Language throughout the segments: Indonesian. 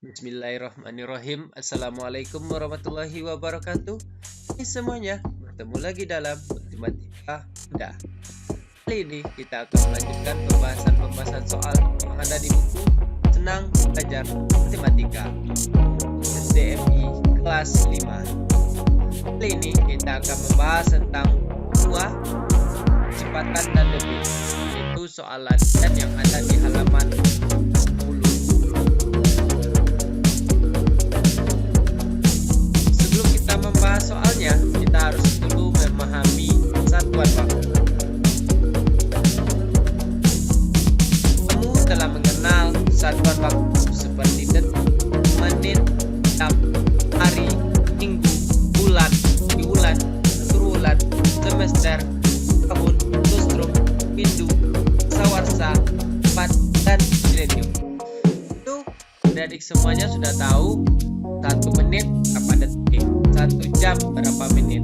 Bismillahirrahmanirrahim. Assalamualaikum warahmatullahi wabarakatuh. Hai semuanya, bertemu lagi dalam matematika mudah. Kali ini kita akan melanjutkan pembahasan soal yang ada di buku Senang Belajar Matematika SDMI kelas 5. Kali ini kita akan membahas tentang buah, kecepatan dan debit, yaitu soalan yang ada di halaman 10. Membahas soalnya, kita harus dulu memahami satuan waktu. Kamu telah mengenal satuan waktu seperti detik, menit, jam, hari, minggu, bulan, triwulan, semester, tahun, lustrum, pindu, sawarsa, empat, dan milenium. Itu adik semuanya sudah tahu 1 menit berapa detik, 1 jam berapa menit.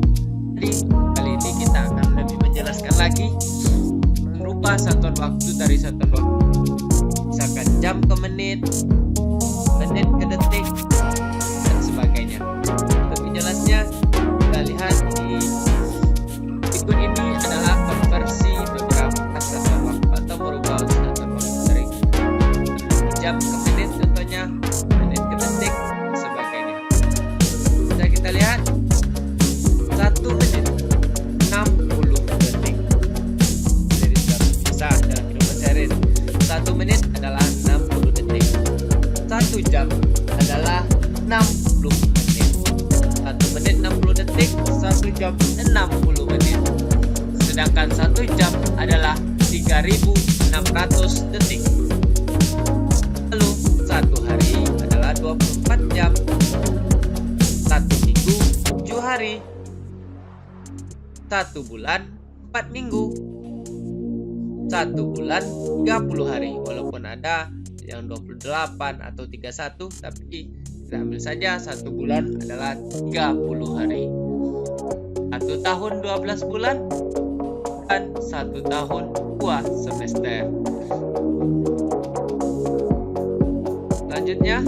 Jadi kali ini kita akan lebih menjelaskan lagi merubah satuan waktu dari satuan waktu, misalkan jam ke menit, menit ke detik, dan sebagainya. Lebih jelasnya kita lihat di berikut ini adalah konversi beberapa satuan waktu atau merubah satuan waktu dari jam ke menit, contohnya menit ke detik. Kita lihat 1 menit 60 detik. Jadi bisa dalam hidup sehari. 1 menit adalah 60 detik. 1 jam adalah 60 menit. 1 menit 60 detik, 1 jam 60 menit. Sedangkan 1 jam adalah 3600 detik. Lalu 1 hari adalah 24 jam. 1 minggu 7 hari, 1 bulan 4 minggu, 1 bulan 30 hari. Walaupun ada yang 28 atau 31, tapi kita ambil saja 1 bulan adalah 30 hari. 1 tahun 12 bulan dan 1 tahun 2 semester. Selanjutnya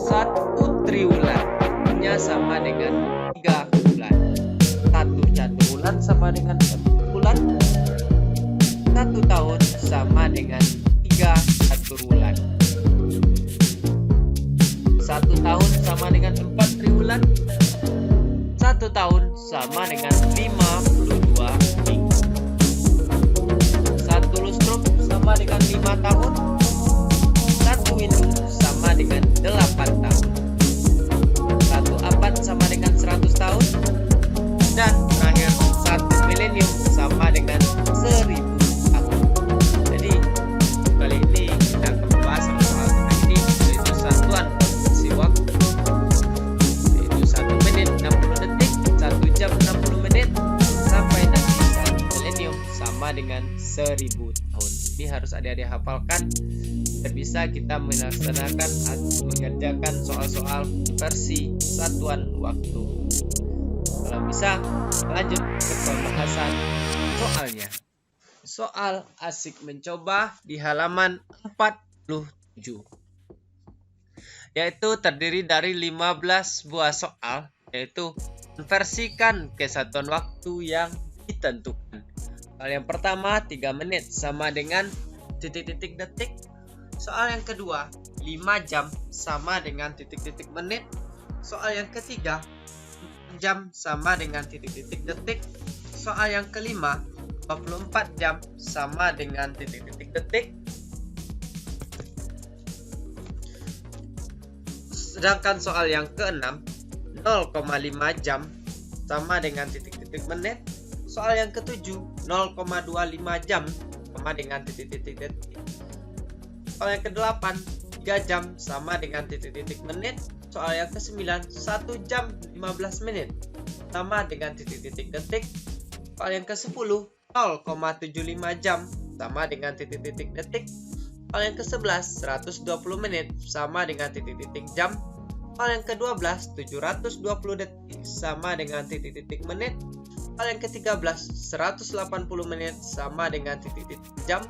1 triwulannya sama dengan 3 bulan. 1 caturwulan sama dengan 1 bulan. 1 tahun sama dengan 3 caturwulan. 1 tahun sama dengan 4 triwulan. 1 tahun sama dengan 52 minggu. 1 lustrum sama dengan 5 tahun. 1 windu sama dengan 8 tahun. 1 abad sama dengan 100 tahun. Dan terakhir 1 milenium sama dengan 1000 tahun. Jadi kali ini kita akan membahas soal ini, yaitu satuan si waktu, yaitu 1 menit 60 detik, 1 jam 60 menit, sampai nanti 1 milenium sama dengan 1000 tahun. Ini harus adik-adik hafalkan biar bisa kita melaksanakan atau mengerjakan soal-soal versi satuan waktu. Kalau bisa, lanjut ke pembahasan soalnya. Soal asik mencoba di halaman 47, yaitu terdiri dari 15 buah soal, yaitu konversikan ke satuan waktu yang ditentukan. Soal yang pertama, 3 menit sama dengan titik-titik detik. Soal yang kedua, 5 jam sama dengan titik-titik menit. Soal yang ketiga, 4 jam sama dengan titik-titik detik. Soal yang kelima, 24 jam sama dengan titik-titik detik. Sedangkan soal yang keenam, 0,5 jam sama dengan titik-titik menit. Soal yang ketujuh, 0,25 jam sama dengan titik-titik detik. Soal yang ke-8, 3 jam sama dengan titik-titik menit. Soal yang ke-9, 1 jam 15 menit sama dengan titik-titik detik. Soal yang ke-10, 0,75 jam sama dengan titik-titik detik. Soal yang ke-11, 120 menit sama dengan titik-titik jam. Soal yang ke-12, 720 detik sama dengan titik-titik menit. Soal yang ke-13, 180 menit sama dengan titik-titik jam.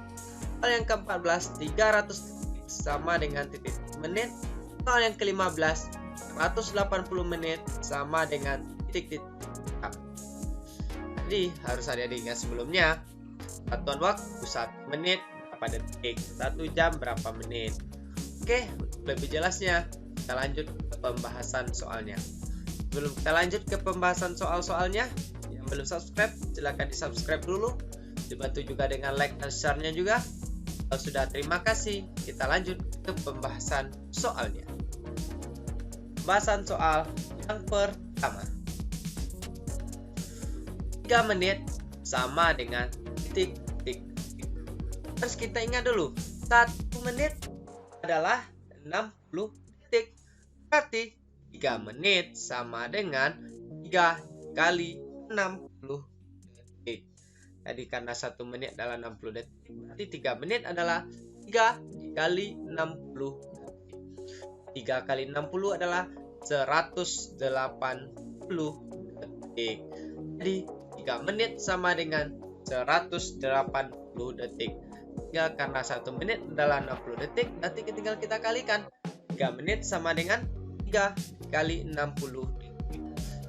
Soal yang ke-14, 300 detik sama dengan titik menit. Soal yang ke-15, 180 menit sama dengan titik-titik. Jadi harus ada diingat sebelumnya. Satuan waktu 1 menit berapa detik, 1 jam berapa menit. Oke, lebih jelasnya kita lanjut ke pembahasan soalnya. Sebelum kita lanjut ke pembahasan soal-soalnya, yang belum subscribe silahkan di subscribe dulu, dibantu juga dengan like dan share-nya juga. Kalau sudah, terima kasih. Kita lanjut ke pembahasan soalnya. Pembahasan soal yang pertama, 3 menit sama dengan titik. Terus kita ingat dulu, 1 menit adalah 60 detik. Berarti 3 menit sama dengan 3 kali 60 detik. Jadi karena 1 menit adalah 60 detik, berarti 3 menit adalah 3 kali 60 detik. 3 kali 60 adalah 180 detik. Jadi 3 menit sama dengan 180 detik. Ya, karena 1 menit adalah 60 detik, nanti tinggal kita kalikan. 3 menit sama dengan 3 kali 60 detik,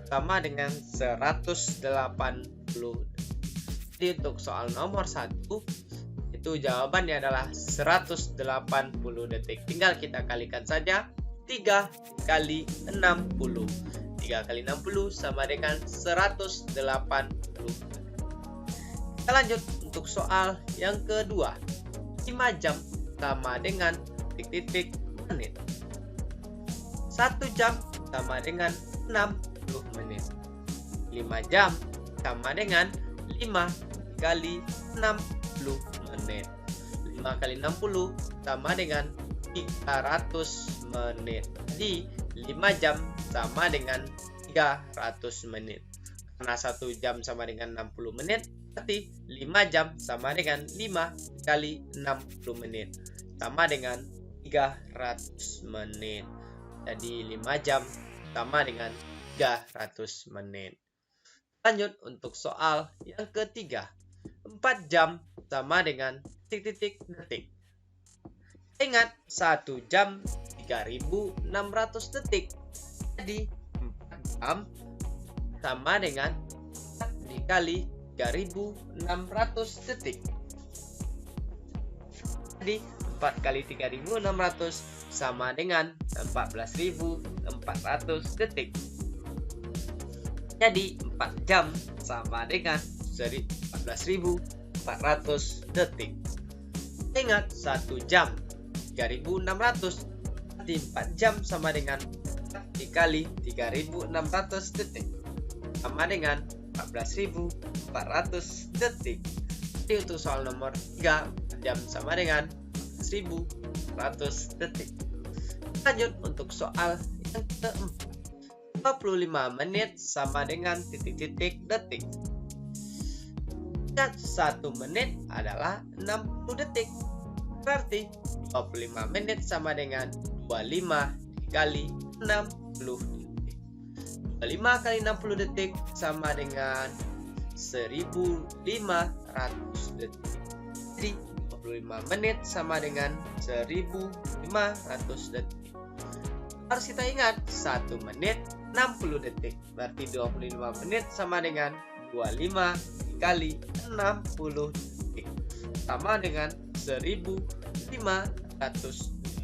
sama dengan 180 detik. Jadi untuk soal nomor 1, itu jawabannya adalah 180 detik. Tinggal kita kalikan saja 3 kali 60. 3 kali 60 sama dengan 180. Kita lanjut untuk soal yang kedua. 5 jam sama dengan titik-titik menit. 1 jam sama dengan 60 menit. 5 jam sama dengan 5 kali 60 menit. 5 kali 60 sama dengan 300 menit. Jadi 5 jam sama dengan 300 menit. Karena 1 jam sama dengan 60 menit, berarti 5 jam sama dengan 5 kali 60 menit, sama dengan 300 menit. Jadi 5 jam sama dengan 300 menit. Lanjut untuk soal yang ketiga. 4 jam sama dengan titik-titik detik. Ingat, 1 jam 3600 detik. Jadi 4 jam sama dengan 4 dikali 3600 detik. Jadi 4 kali 3600 sama dengan 14400 detik. Jadi 4 jam sama dengan 14400 detik. Ingat, 1 jam 3600, berarti 4 jam sama dengan 4 dikali 3600 detik, sama dengan 14400 detik. Jadi untuk soal nomor 3, 4 jam sama dengan 1400 detik. Lanjut untuk soal yang keempat. 25 menit sama dengan titik-titik detik. Dan 1 menit adalah 60 detik. Berarti 25 menit sama dengan 25 kali 60 detik. 25 kali 60 detik sama dengan 1500 detik. Jadi 25 menit sama dengan 1500 detik. Harus kita ingat, 1 menit 60 detik. Berarti 25 menit sama dengan 25 kali 60 detik, sama dengan 1500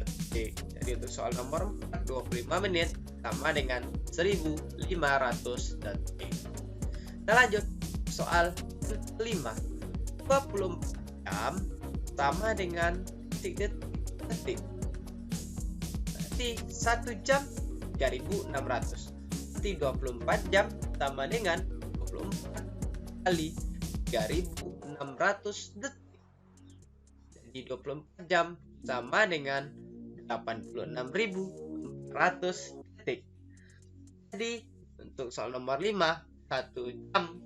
detik. Jadi untuk soal nomor 4, 25 menit sama dengan 1500 detik. Kita lanjut soal kelima. 24 jam sama dengan detik. Berarti 1 jam 3600. Berarti 24 jam sama dengan 24 kali 3600 detik. Jadi 24 jam sama dengan 86.400 detik. Jadi untuk soal nomor 5, 1 jam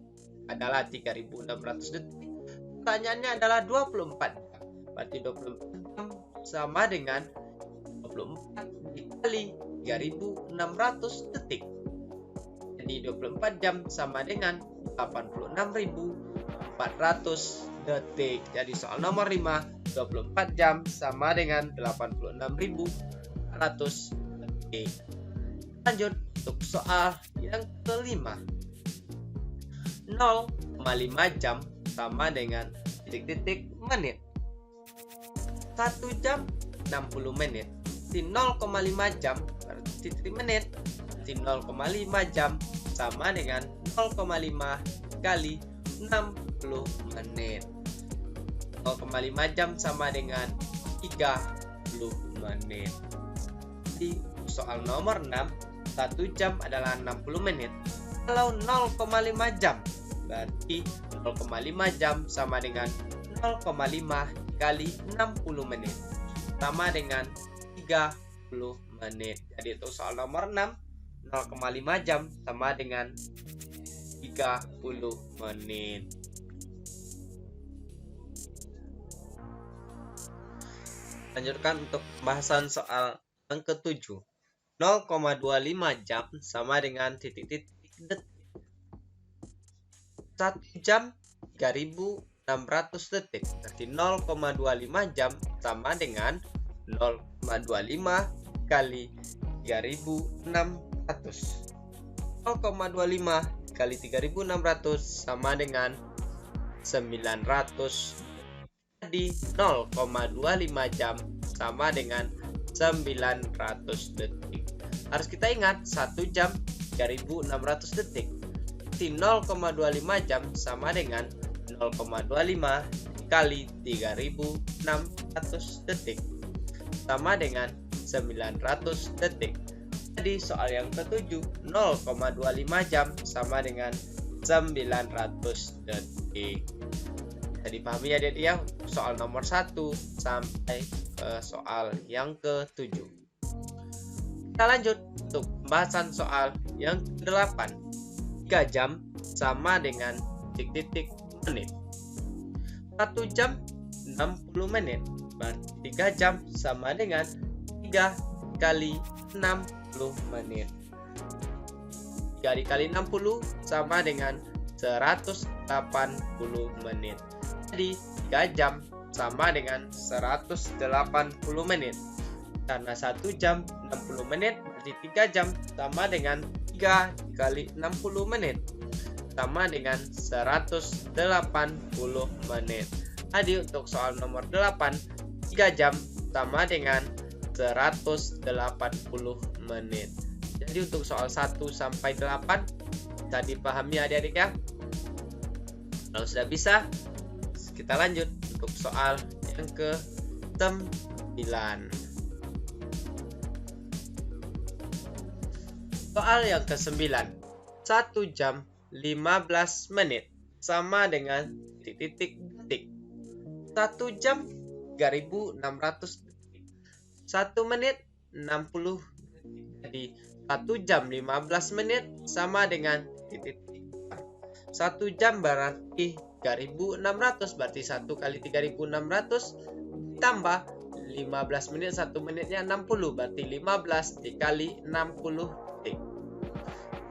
adalah 3600 detik. Pertanyaannya adalah 24 jam. Berarti 24 jam sama dengan 24 dikali 3600 detik. Jadi 24 jam sama dengan 86.400 detik. Jadi soal nomor 5, 24 jam sama dengan 86.400 detik. Lanjut untuk soal yang kelima. 0,5 jam sama dengan titik-titik menit. 1 jam 60 menit. Di 0,5 jam berarti titik menit. Di 0,5 jam sama dengan 0,5 kali 60 menit. 0,5 jam sama dengan 30 menit. Di soal nomor 6, 1 jam adalah 60 menit. Kalau 0,5 jam, berarti 0,5 jam sama dengan 0,5 kali 60 menit. Sama dengan 30 menit. Jadi untuk soal nomor 6, 0,5 jam sama dengan 30 menit. Lanjutkan untuk pembahasan soal yang ke-7. 0,25 jam sama dengan titik-titik detik. 1 jam 3.600 detik. Berarti 0,25 jam sama dengan 0,25 kali 3.600. 0,25 kali 3.600 sama dengan 900. Jadi 0,25 jam sama dengan 900 detik. Harus kita ingat 1 jam 3.600 detik. Jadi 0,25 jam sama dengan 0,25 kali 3.600 detik sama dengan 900 detik. Jadi soal yang ke-7, 0,25 jam sama dengan 900 detik. Jadi pahami ya adik ya, soal nomor 1 sampai ke soal yang ke-7. Kita lanjut untuk pembahasan soal yang ke-8. 3 jam sama dengan titik-titik menit. 1 jam 60 menit. Berarti 3 jam sama dengan 3 kali 60 menit. 3 dikali 60 sama dengan 180 menit. Jadi 3 jam sama dengan 180 menit. Karena 1 jam 60 menit berarti 3 jam sama dengan 3 kali 60 menit sama dengan 180 menit. Jadi untuk soal nomor 8, 3 jam sama dengan 180 menit. Jadi untuk soal 1 sampai 8 tadi pahami adik-adik ya. Kalau sudah bisa, kita lanjut untuk soal yang ke-9. Soal yang ke-9. 1 jam 15 menit sama dengan titik detik. 1 jam 3.600 detik. 1 menit 60 detik. Jadi 1 jam 15 menit sama dengan titik. 1 jam berarti 3.600, berarti 1 kali 3.600 ditambah 15 menit, 1 menitnya 60, berarti 15 dikali 60 detik.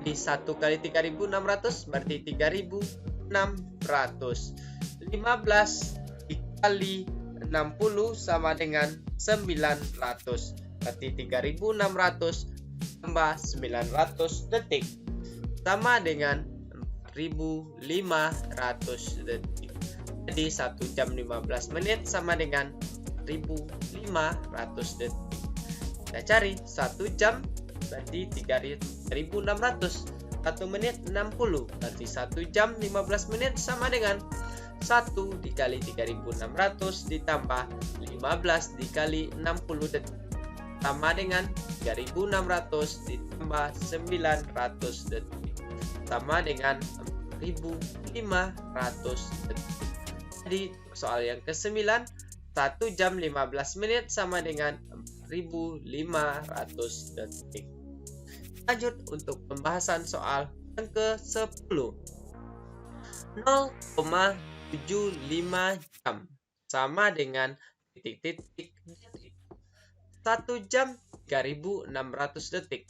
Di 1 kali 3.600 berarti 3.600. 15 dikali 60 sama dengan 900, berarti 3.600 tambah 900 detik sama dengan 4.500 detik. Jadi 1 jam 15 menit sama dengan 1.500 detik. Kita cari 1 jam berarti 3.600. 1 menit 60, berarti 1 jam 15 menit sama dengan 1 dikali 3.600 ditambah 15 dikali 60 detik sama dengan 3.600 ditambah 900 detik sama dengan 4.500 detik. Jadi soal yang ke-9, 1 jam 15 menit sama dengan 4.500 detik. Lanjut untuk pembahasan soal yang ke-10. 0,75 jam sama dengan titik-titik detik. 1 jam 3.600 detik.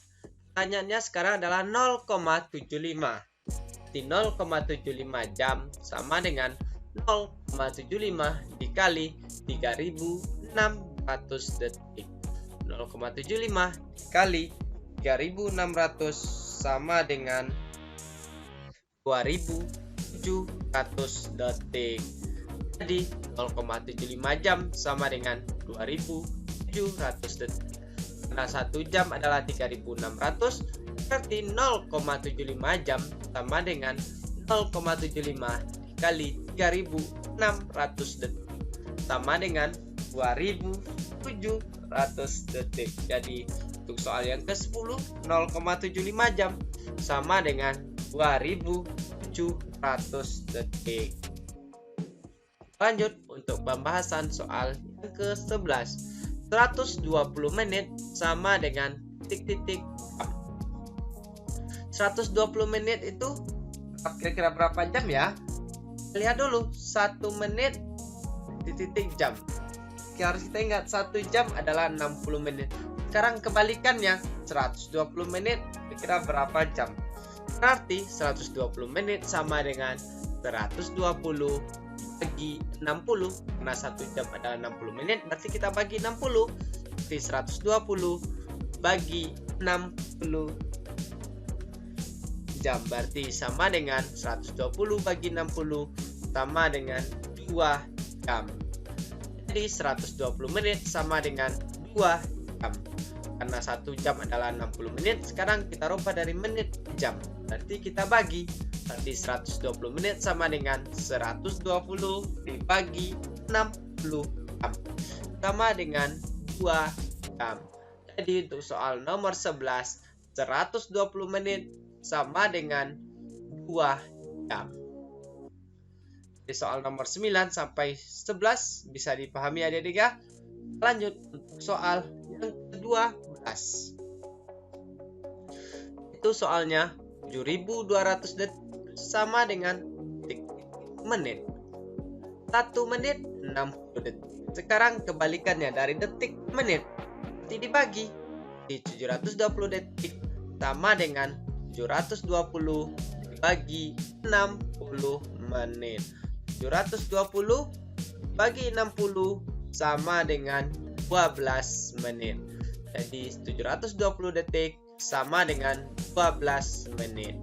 Pertanyaannya sekarang adalah 0,75. Di 0,75 jam sama dengan 0,75 dikali 3600 detik. 0,75 dikali 3600 sama dengan 2700 detik. Jadi 0,75 jam sama dengan 2700 detik. Karena 1 jam adalah 3600, berarti 0,75 jam sama dengan 0,75 dikali 3600 detik sama dengan 2700 detik. Jadi untuk soal yang ke-10, 0,75 jam sama dengan 2700 detik. Lanjut untuk pembahasan soal yang ke-11. 120 menit sama dengan titik-titik jam. 120 menit itu kira-kira berapa jam ya? Lihat dulu, 1 menit titik jam. Harus kita ingat 1 jam adalah 60 menit. Sekarang kebalikannya, 120 menit kira-kira berapa jam? Berarti 120 menit sama dengan 120 bagi 60. Karena 1 jam adalah 60 menit, berarti kita bagi 60. Berarti 120 bagi 60 jam, berarti sama dengan 120 bagi 60 sama dengan 2 jam. Jadi 120 menit sama dengan 2 jam. Karena 1 jam adalah 60 menit, sekarang kita rubah dari menit ke jam. Berarti kita bagi, berarti 120 menit sama dengan 120 dibagi 60 jam sama dengan 2 jam. Jadi untuk soal nomor 11, 120 menit sama dengan 2 jam. Di soal nomor 9 sampai 11 bisa dipahami adik-adik ya. Lanjut untuk soal yang ke-12. Itu soalnya 7200 detik sama dengan menit. 1 menit 60 detik. Sekarang kebalikannya dari detik ke menit. Nanti dibagi di 720 detik sama dengan 720 dibagi 60 menit. 720 bagi 60 sama dengan 12 menit. Jadi 720 detik sama dengan 12 menit.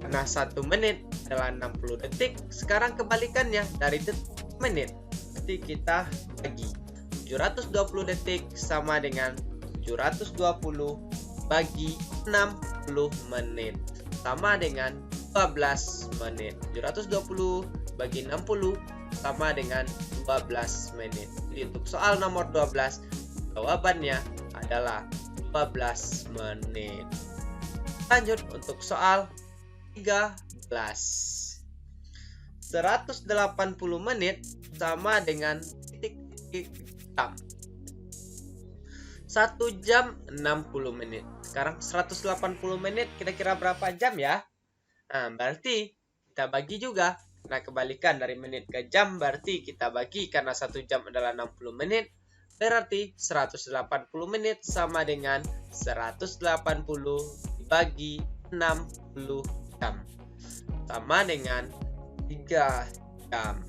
Karena 1 menit adalah 60 detik, sekarang kebalikannya dari detik menit. Jadi kita bagi 720 detik sama dengan 720 bagi 60 menit sama dengan 12 menit. 720 bagi 60 sama dengan 12 menit. Jadi untuk soal nomor 12, jawabannya adalah 12 menit. Lanjut untuk soal 13. 180 menit sama dengan titik-titik jam. 1 jam 60 menit. Sekarang 180 menit kira-kira berapa jam ya? Nah, berarti kita bagi juga. Nah, kebalikan dari menit ke jam berarti kita bagi, karena 1 jam adalah 60 menit. Berarti 180 menit sama dengan 180 dibagi 60 jam. Sama dengan 3 jam.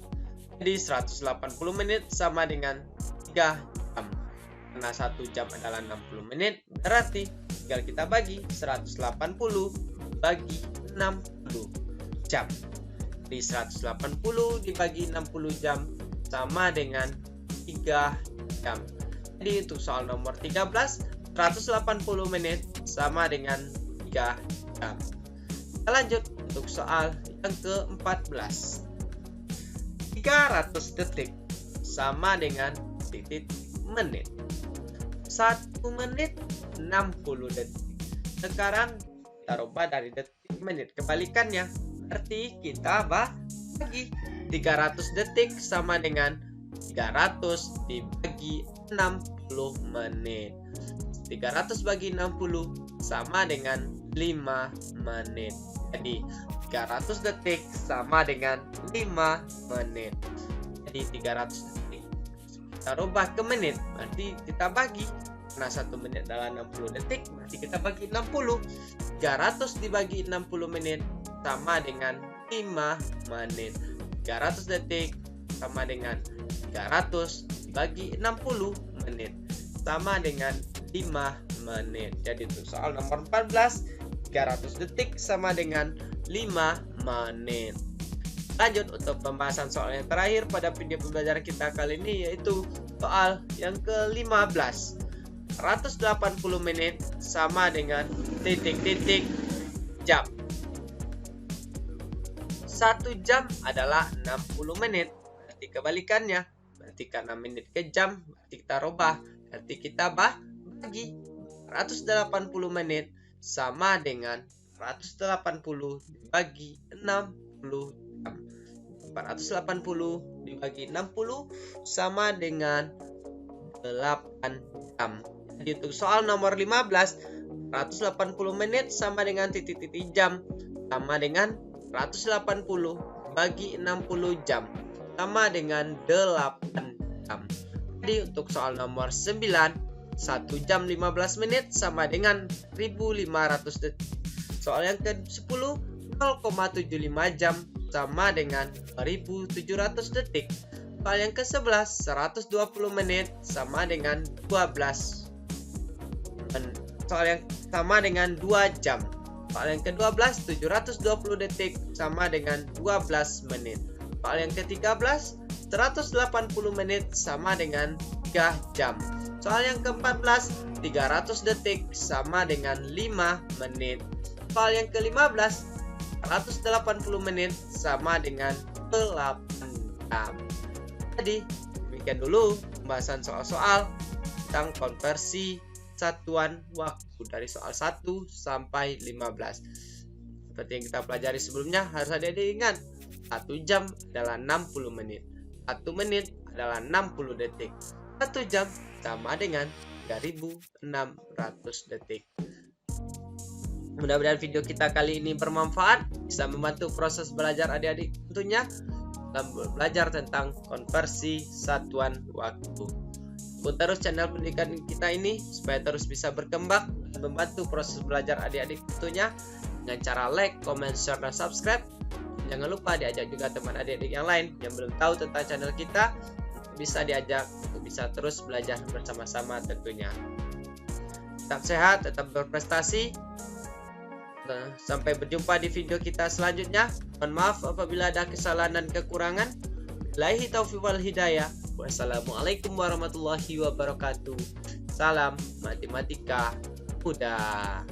Jadi 180 menit sama dengan 3 jam. Karena 1 jam adalah 60 menit, berarti tinggal kita bagi 180 bagi 60 jam. Di 180 dibagi 60 jam sama dengan 3 jam. Jadi untuk soal nomor 13, 180 menit sama dengan 3 jam. Kita lanjut untuk soal yang ke-14. 300 detik sama dengan titik menit. 1 menit 60 detik. Sekarang kita rubah dari detik menit. Kebalikannya, berarti kita bagi 300 detik sama dengan 300 dibagi 60 menit. 300 bagi 60 sama dengan 5 menit. Jadi 300 detik sama dengan 5 menit. Jadi 300 detik kita rubah ke menit, berarti kita bagi. Karena 1 menit adalah 60 detik, berarti kita bagi 60. 300 dibagi 60 menit sama dengan 5 menit. 300 detik sama dengan 300 dibagi 60 menit sama dengan 5 menit. Jadi untuk soal nomor 14, 300 detik sama dengan 5 menit. Lanjut untuk pembahasan soal yang terakhir pada video pembelajaran kita kali ini, yaitu soal yang ke-15. 180 menit sama dengan titik-titik jam. 1 jam adalah 60 menit. Berarti kebalikannya. Berarti karena menit ke jam, berarti kita rubah. Berarti kita bagi 180 menit sama dengan 180 dibagi 60 jam. 480 dibagi 60 sama dengan 8 jam. Jadi untuk soal nomor 15, 180 menit sama dengan titik-titik jam sama dengan 180 bagi 60 jam sama dengan 8 jam. Jadi untuk soal nomor 9, 1 jam 15 menit sama dengan 1500 detik. Soal yang ke-10, 0,75 jam sama dengan 2700 detik. Soal yang ke-11, 120 menit sama dengan 12. Soal yang sama dengan 2 jam. Soal yang ke-12, 720 detik sama dengan 12 menit. Soal yang ke-13, 180 menit sama dengan 3 jam. Soal yang ke-14, 300 detik sama dengan 5 menit. Soal yang ke-15, 180 menit sama dengan 8 jam. Jadi, demikian dulu pembahasan soal-soal tentang konversi satuan waktu dari soal 1 sampai 15. Seperti yang kita pelajari sebelumnya, harus ada diingat, 1 jam adalah 60 menit. 1 menit adalah 60 detik. 1 jam sama dengan 3600 detik. Mudah-mudahan video kita kali ini bermanfaat, bisa membantu proses belajar adik-adik tentunya dalam belajar tentang konversi satuan waktu. Ikuti terus channel pendidikan kita ini supaya terus bisa berkembang dan membantu proses belajar adik-adik tentunya dengan cara like, comment, share, dan subscribe. Jangan lupa diajak juga teman adik-adik yang lain yang belum tahu tentang channel kita, bisa diajak untuk bisa terus belajar bersama-sama tentunya. Tetap sehat, tetap berprestasi. Sampai berjumpa di video kita selanjutnya. Mohon maaf apabila ada kesalahan dan kekurangan. Billahi taufiq wal hidayah. Wassalamualaikum warahmatullahi wabarakatuh. Salam matematika mudah.